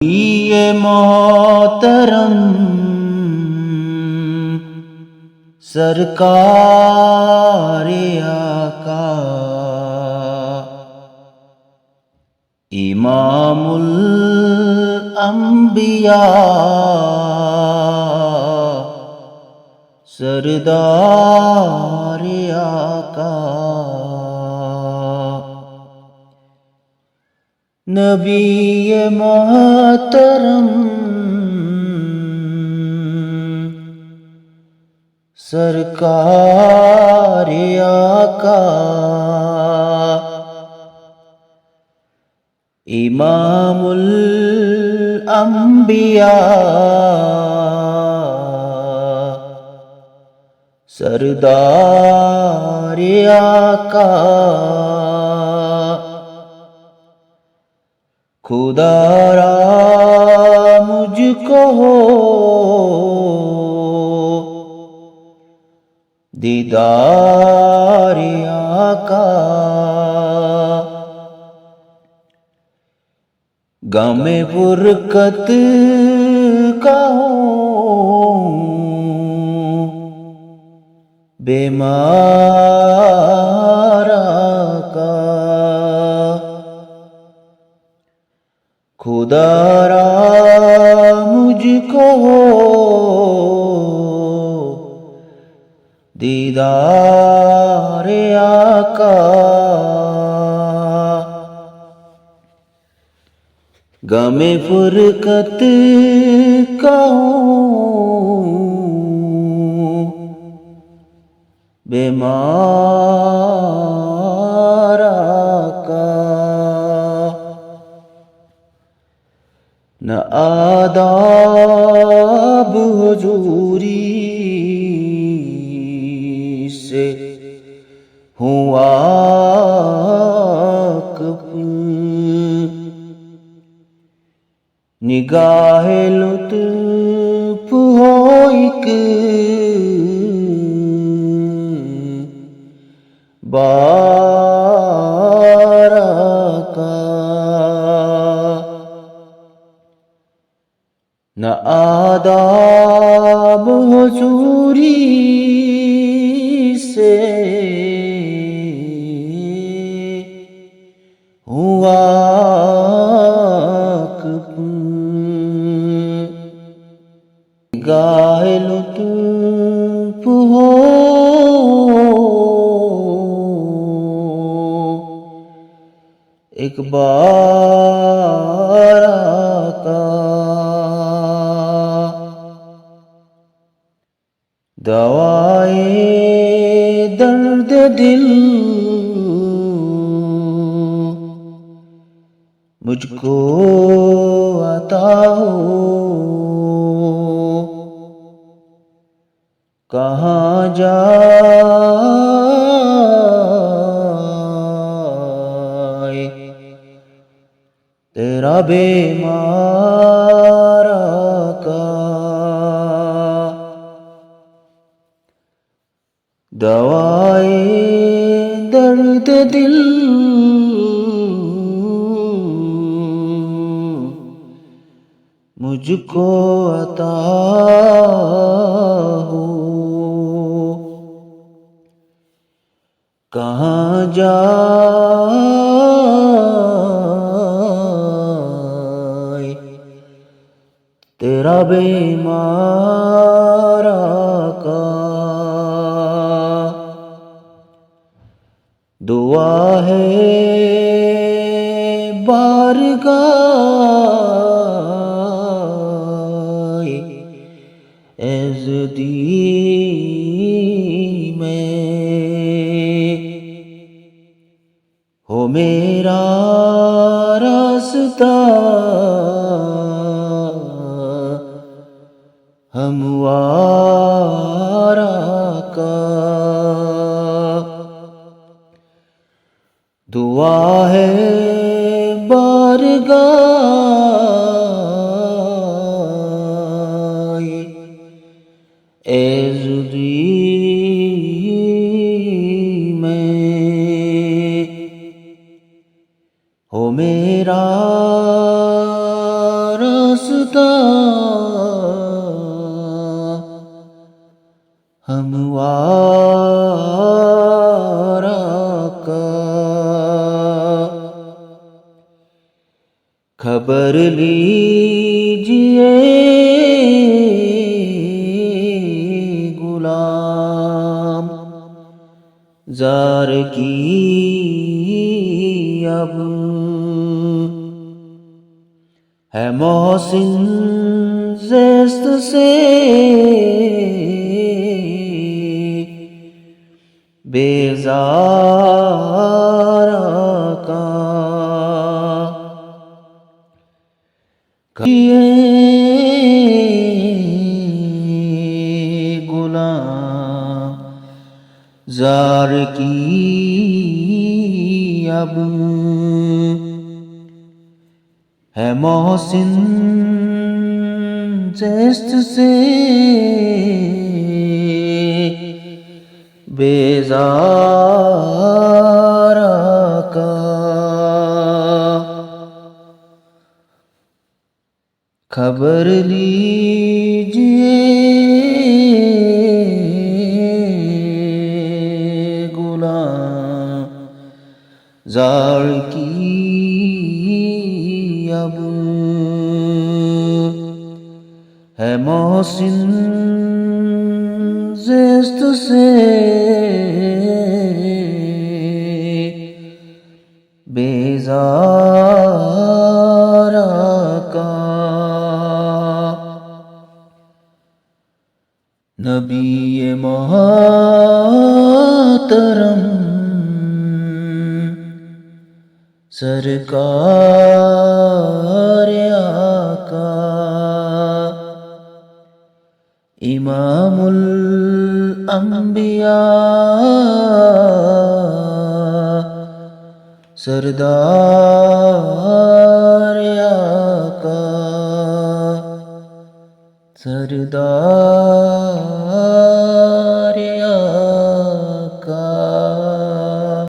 یہ محترم سرکار آقا امام الانبیاء سردار آقا نبی محترم سرکار آقا امام الانبیاء سردار آقا خدا را مجھ کو دیدار آقا غم فرقت کا ہوں بیمار آقا خدا را مجھ کو دیدار آقا غم فرقت کا ہوں بیمار آقا نہ آداب حضوری سے ہوں واقف نگاہ لطف ہو ایک بار آقا نہ آداب حضوری سے ہوں واقف نگاہ لطف ہو ایک بار آقا دوائے درد دل مجھ کو عطا ہو کہاں جائے تیرا بیمار آقا دوائے درد دل مجھ کو عطا ہو کہاں جائے تیرا بیمار آقا دعا ہے بارگاہ عزدی میں ہو میرا راستہ ہموار آقا دعا ہے بارگاہ عزدی میں ہو میرا خدا ہموارا کا خبر لیجئے غلام زار کی اب ہے محسن زیست سے بیزارا کا غلام زار کی اب ہے محسن زیست سے بیزارا کا خبر لیجئے غلام زار کی اب ہے محسن زیست سے بیزارا کا نبی محترم سرکار آقا امام الانبیاء سردار آقا سردار